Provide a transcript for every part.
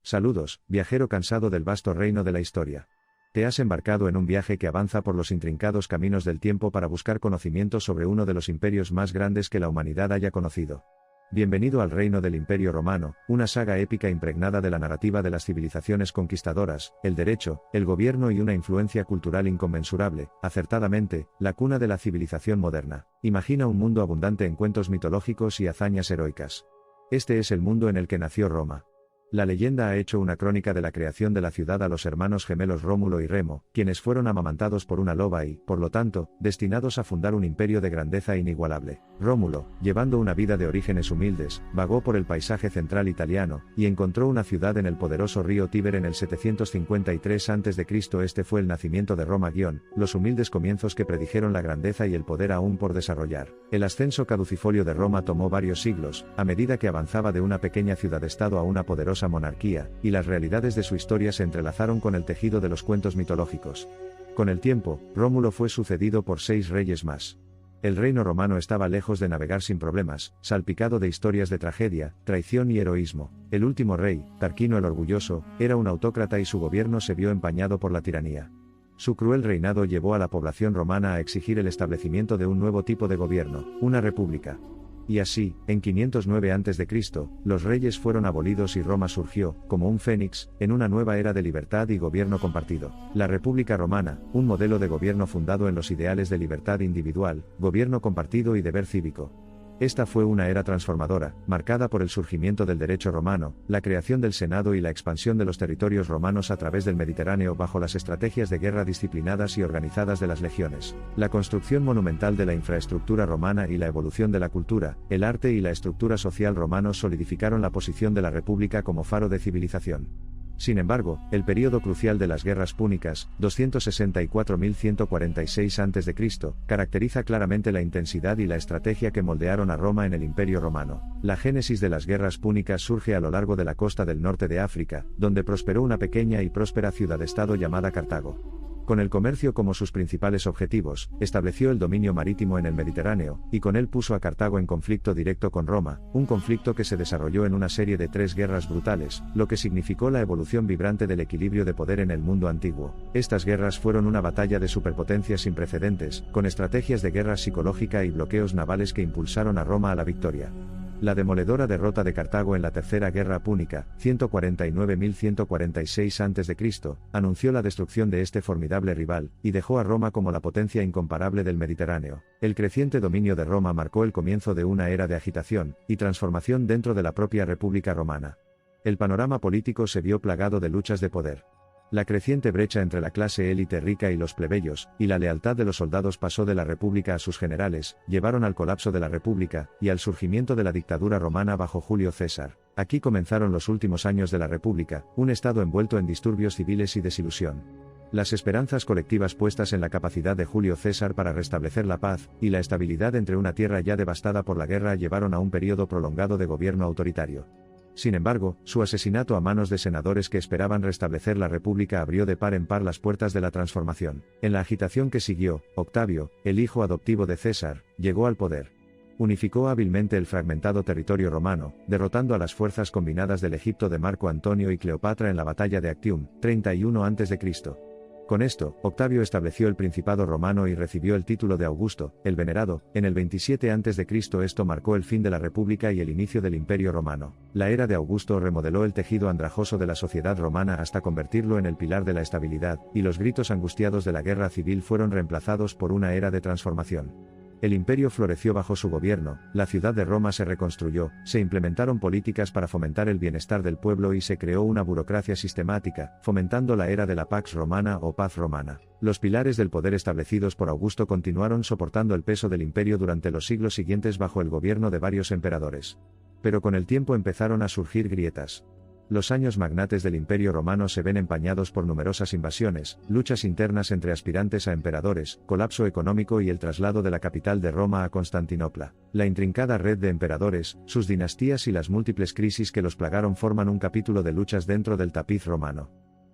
Saludos, viajero cansado del vasto reino de la historia. Te has embarcado en un viaje que avanza por los intrincados caminos del tiempo para buscar conocimientos sobre uno de los imperios más grandes que la humanidad haya conocido. Bienvenido al reino del Imperio Romano, una saga épica impregnada de la narrativa de las civilizaciones conquistadoras, el derecho, el gobierno y una influencia cultural inconmensurable, acertadamente, la cuna de la civilización moderna. Imagina un mundo abundante en cuentos mitológicos y hazañas heroicas. Este es el mundo en el que nació Roma. La leyenda ha hecho una crónica de la creación de la ciudad a los hermanos gemelos Rómulo y Remo, quienes fueron amamantados por una loba y, por lo tanto, destinados a fundar un imperio de grandeza inigualable. Rómulo, llevando una vida de orígenes humildes, vagó por el paisaje central italiano, y encontró una ciudad en el poderoso río Tíber en el 753 a.C. Este fue el nacimiento de Roma los humildes comienzos que predijeron la grandeza y el poder aún por desarrollar. El ascenso caducifolio de Roma tomó varios siglos, a medida que avanzaba de una pequeña ciudad-estado a una poderosa monarquía, y las realidades de su historia se entrelazaron con el tejido de los cuentos mitológicos. Con el tiempo, Rómulo fue sucedido por 6 reyes más. El reino romano estaba lejos de navegar sin problemas, salpicado de historias de tragedia, traición y heroísmo. El último rey, Tarquino el Orgulloso, era un autócrata y su gobierno se vio empañado por la tiranía. Su cruel reinado llevó a la población romana a exigir el establecimiento de un nuevo tipo de gobierno, una república. Y así, en 509 a.C., los reyes fueron abolidos y Roma surgió, como un fénix, en una nueva era de libertad y gobierno compartido. La República Romana, un modelo de gobierno fundado en los ideales de libertad individual, gobierno compartido y deber cívico. Esta fue una era transformadora, marcada por el surgimiento del derecho romano, la creación del Senado y la expansión de los territorios romanos a través del Mediterráneo bajo las estrategias de guerra disciplinadas y organizadas de las legiones. La construcción monumental de la infraestructura romana y la evolución de la cultura, el arte y la estructura social romanos solidificaron la posición de la República como faro de civilización. Sin embargo, el período crucial de las guerras púnicas, 264.146 a.C., caracteriza claramente la intensidad y la estrategia que moldearon a Roma en el Imperio Romano. La génesis de las guerras púnicas surge a lo largo de la costa del norte de África, donde prosperó una pequeña y próspera ciudad-estado llamada Cartago. Con el comercio como sus principales objetivos, estableció el dominio marítimo en el Mediterráneo, y con él puso a Cartago en conflicto directo con Roma, un conflicto que se desarrolló en una serie de 3 guerras brutales, lo que significó la evolución vibrante del equilibrio de poder en el mundo antiguo. Estas guerras fueron una batalla de superpotencias sin precedentes, con estrategias de guerra psicológica y bloqueos navales que impulsaron a Roma a la victoria. La demoledora derrota de Cartago en la Tercera Guerra Púnica, 149.146 a.C., anunció la destrucción de este formidable rival, y dejó a Roma como la potencia incomparable del Mediterráneo. El creciente dominio de Roma marcó el comienzo de una era de agitación y transformación dentro de la propia República Romana. El panorama político se vio plagado de luchas de poder. La creciente brecha entre la clase élite rica y los plebeyos, y la lealtad de los soldados pasó de la República a sus generales, llevaron al colapso de la República, y al surgimiento de la dictadura romana bajo Julio César. Aquí comenzaron los últimos años de la República, un estado envuelto en disturbios civiles y desilusión. Las esperanzas colectivas puestas en la capacidad de Julio César para restablecer la paz, y la estabilidad entre una tierra ya devastada por la guerra llevaron a un periodo prolongado de gobierno autoritario. Sin embargo, su asesinato a manos de senadores que esperaban restablecer la República abrió de par en par las puertas de la transformación. En la agitación que siguió, Octavio, el hijo adoptivo de César, llegó al poder. Unificó hábilmente el fragmentado territorio romano, derrotando a las fuerzas combinadas del Egipto de Marco Antonio y Cleopatra en la batalla de Actium, 31 a.C. Con esto, Octavio estableció el Principado romano y recibió el título de Augusto, el Venerado, en el 27 a.C. Esto marcó el fin de la República y el inicio del Imperio Romano. La era de Augusto remodeló el tejido andrajoso de la sociedad romana hasta convertirlo en el pilar de la estabilidad, y los gritos angustiados de la guerra civil fueron reemplazados por una era de transformación. El imperio floreció bajo su gobierno, la ciudad de Roma se reconstruyó, se implementaron políticas para fomentar el bienestar del pueblo y se creó una burocracia sistemática, fomentando la era de la Pax Romana o paz romana. Los pilares del poder establecidos por Augusto continuaron soportando el peso del imperio durante los siglos siguientes bajo el gobierno de varios emperadores. Pero con el tiempo empezaron a surgir grietas. Los años magnates del Imperio Romano se ven empañados por numerosas invasiones, luchas internas entre aspirantes a emperadores, colapso económico y el traslado de la capital de Roma a Constantinopla. La intrincada red de emperadores, sus dinastías y las múltiples crisis que los plagaron forman un capítulo de luchas dentro del tapiz romano.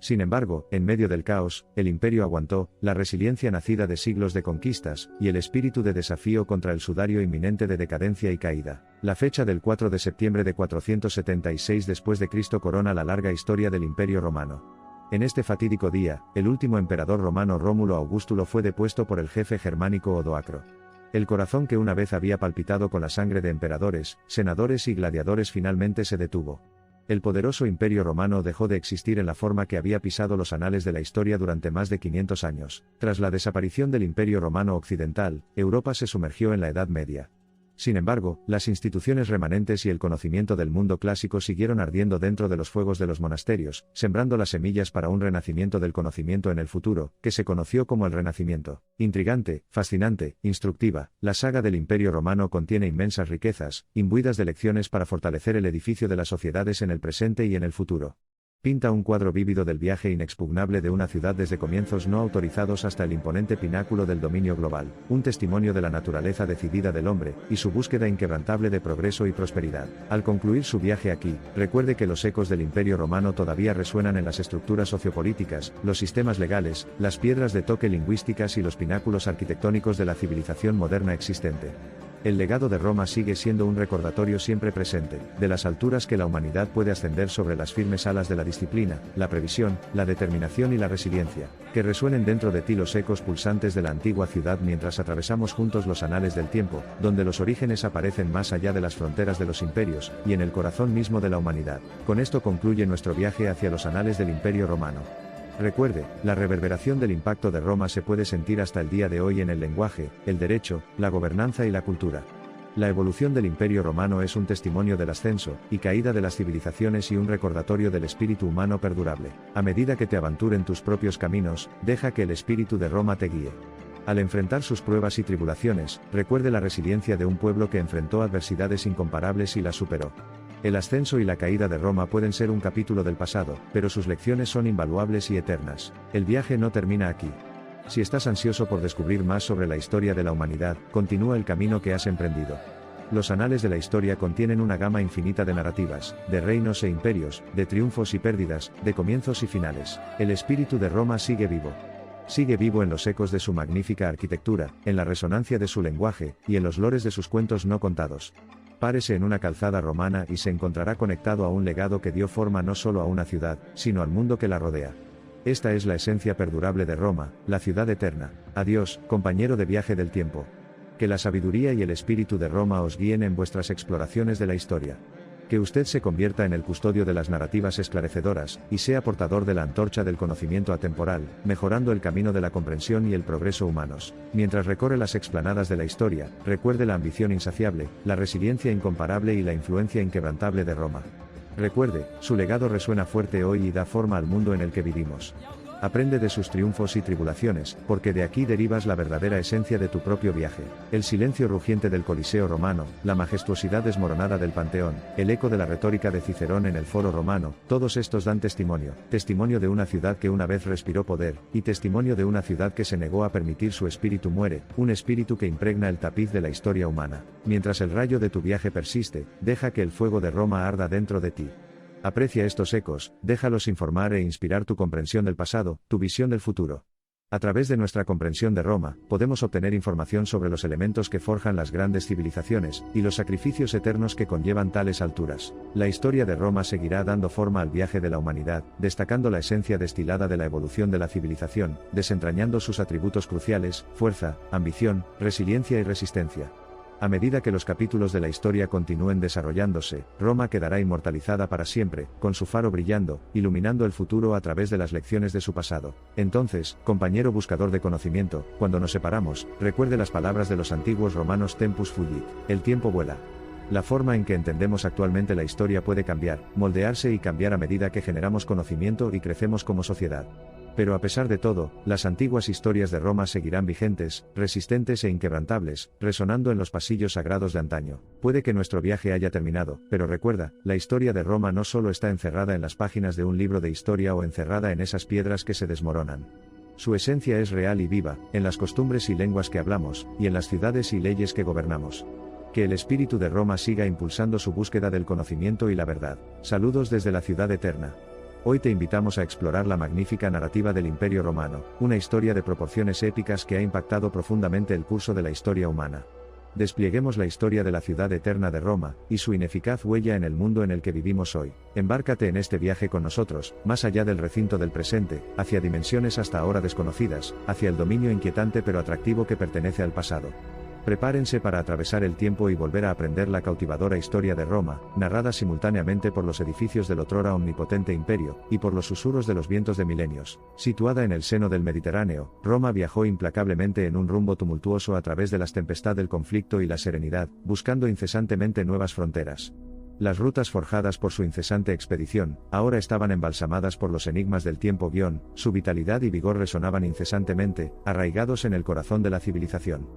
Sin embargo, en medio del caos, el imperio aguantó, la resiliencia nacida de siglos de conquistas, y el espíritu de desafío contra el sudario inminente de decadencia y caída. La fecha del 4 de septiembre de 476 después de Cristo corona la larga historia del Imperio Romano. En este fatídico día, el último emperador romano Rómulo Augustulo fue depuesto por el jefe germánico Odoacro. El corazón que una vez había palpitado con la sangre de emperadores, senadores y gladiadores finalmente se detuvo. El poderoso imperio romano dejó de existir en la forma que había pisado los anales de la historia durante más de 500 años. Tras la desaparición del imperio romano occidental, Europa se sumergió en la Edad Media. Sin embargo, las instituciones remanentes y el conocimiento del mundo clásico siguieron ardiendo dentro de los fuegos de los monasterios, sembrando las semillas para un renacimiento del conocimiento en el futuro, que se conoció como el Renacimiento. Intrigante, fascinante, instructiva, la saga del Imperio Romano contiene inmensas riquezas, imbuidas de lecciones para fortalecer el edificio de las sociedades en el presente y en el futuro. Pinta un cuadro vívido del viaje inexpugnable de una ciudad desde comienzos no autorizados hasta el imponente pináculo del dominio global, un testimonio de la naturaleza decidida del hombre, y su búsqueda inquebrantable de progreso y prosperidad. Al concluir su viaje aquí, recuerde que los ecos del Imperio Romano todavía resuenan en las estructuras sociopolíticas, los sistemas legales, las piedras de toque lingüísticas y los pináculos arquitectónicos de la civilización moderna existente. El legado de Roma sigue siendo un recordatorio siempre presente, de las alturas que la humanidad puede ascender sobre las firmes alas de la disciplina, la previsión, la determinación y la resiliencia. Que resuenen dentro de ti los ecos pulsantes de la antigua ciudad mientras atravesamos juntos los anales del tiempo, donde los orígenes aparecen más allá de las fronteras de los imperios, y en el corazón mismo de la humanidad. Con esto concluye nuestro viaje hacia los anales del Imperio Romano. Recuerde, la reverberación del impacto de Roma se puede sentir hasta el día de hoy en el lenguaje, el derecho, la gobernanza y la cultura. La evolución del Imperio Romano es un testimonio del ascenso y caída de las civilizaciones y un recordatorio del espíritu humano perdurable. A medida que te aventuren tus propios caminos, deja que el espíritu de Roma te guíe. Al enfrentar sus pruebas y tribulaciones, recuerde la resiliencia de un pueblo que enfrentó adversidades incomparables y las superó. El ascenso y la caída de Roma pueden ser un capítulo del pasado, pero sus lecciones son invaluables y eternas. El viaje no termina aquí. Si estás ansioso por descubrir más sobre la historia de la humanidad, continúa el camino que has emprendido. Los anales de la historia contienen una gama infinita de narrativas, de reinos e imperios, de triunfos y pérdidas, de comienzos y finales. El espíritu de Roma sigue vivo. Sigue vivo en los ecos de su magnífica arquitectura, en la resonancia de su lenguaje, y en los lores de sus cuentos no contados. Párese en una calzada romana y se encontrará conectado a un legado que dio forma no solo a una ciudad, sino al mundo que la rodea. Esta es la esencia perdurable de Roma, la ciudad eterna. Adiós, compañero de viaje del tiempo. Que la sabiduría y el espíritu de Roma os guíen en vuestras exploraciones de la historia. Que usted se convierta en el custodio de las narrativas esclarecedoras, y sea portador de la antorcha del conocimiento atemporal, mejorando el camino de la comprensión y el progreso humanos. Mientras recorre las explanadas de la historia, recuerde la ambición insaciable, la resiliencia incomparable y la influencia inquebrantable de Roma. Recuerde, su legado resuena fuerte hoy y da forma al mundo en el que vivimos. Aprende de sus triunfos y tribulaciones, porque de aquí derivas la verdadera esencia de tu propio viaje. El silencio rugiente del Coliseo romano, la majestuosidad desmoronada del Panteón, el eco de la retórica de Cicerón en el Foro romano, todos estos dan testimonio de una ciudad que una vez respiró poder, y testimonio de una ciudad que se negó a permitir su espíritu muere, un espíritu que impregna el tapiz de la historia humana. Mientras el rayo de tu viaje persiste, deja que el fuego de Roma arda dentro de ti. Aprecia estos ecos, déjalos informar e inspirar tu comprensión del pasado, tu visión del futuro. A través de nuestra comprensión de Roma, podemos obtener información sobre los elementos que forjan las grandes civilizaciones, y los sacrificios eternos que conllevan tales alturas. La historia de Roma seguirá dando forma al viaje de la humanidad, destacando la esencia destilada de la evolución de la civilización, desentrañando sus atributos cruciales, fuerza, ambición, resiliencia y resistencia. A medida que los capítulos de la historia continúen desarrollándose, Roma quedará inmortalizada para siempre, con su faro brillando, iluminando el futuro a través de las lecciones de su pasado. Entonces, compañero buscador de conocimiento, cuando nos separamos, recuerde las palabras de los antiguos romanos tempus fugit, el tiempo vuela. La forma en que entendemos actualmente la historia puede cambiar, moldearse y cambiar a medida que generamos conocimiento y crecemos como sociedad. Pero a pesar de todo, las antiguas historias de Roma seguirán vigentes, resistentes e inquebrantables, resonando en los pasillos sagrados de antaño. Puede que nuestro viaje haya terminado, pero recuerda, la historia de Roma no solo está encerrada en las páginas de un libro de historia o encerrada en esas piedras que se desmoronan. Su esencia es real y viva, en las costumbres y lenguas que hablamos, y en las ciudades y leyes que gobernamos. Que el espíritu de Roma siga impulsando su búsqueda del conocimiento y la verdad. Saludos desde la ciudad eterna. Hoy te invitamos a explorar la magnífica narrativa del Imperio Romano, una historia de proporciones épicas que ha impactado profundamente el curso de la historia humana. Desplieguemos la historia de la ciudad eterna de Roma, y su ineficaz huella en el mundo en el que vivimos hoy. Embárcate en este viaje con nosotros, más allá del recinto del presente, hacia dimensiones hasta ahora desconocidas, hacia el dominio inquietante pero atractivo que pertenece al pasado. Prepárense para atravesar el tiempo y volver a aprender la cautivadora historia de Roma, narrada simultáneamente por los edificios del otrora omnipotente imperio, y por los susurros de los vientos de milenios. Situada en el seno del Mediterráneo, Roma viajó implacablemente en un rumbo tumultuoso a través de las tempestades del conflicto y la serenidad, buscando incesantemente nuevas fronteras. Las rutas forjadas por su incesante expedición, ahora estaban embalsamadas por los enigmas del tiempo su vitalidad y vigor resonaban incesantemente, arraigados en el corazón de la civilización.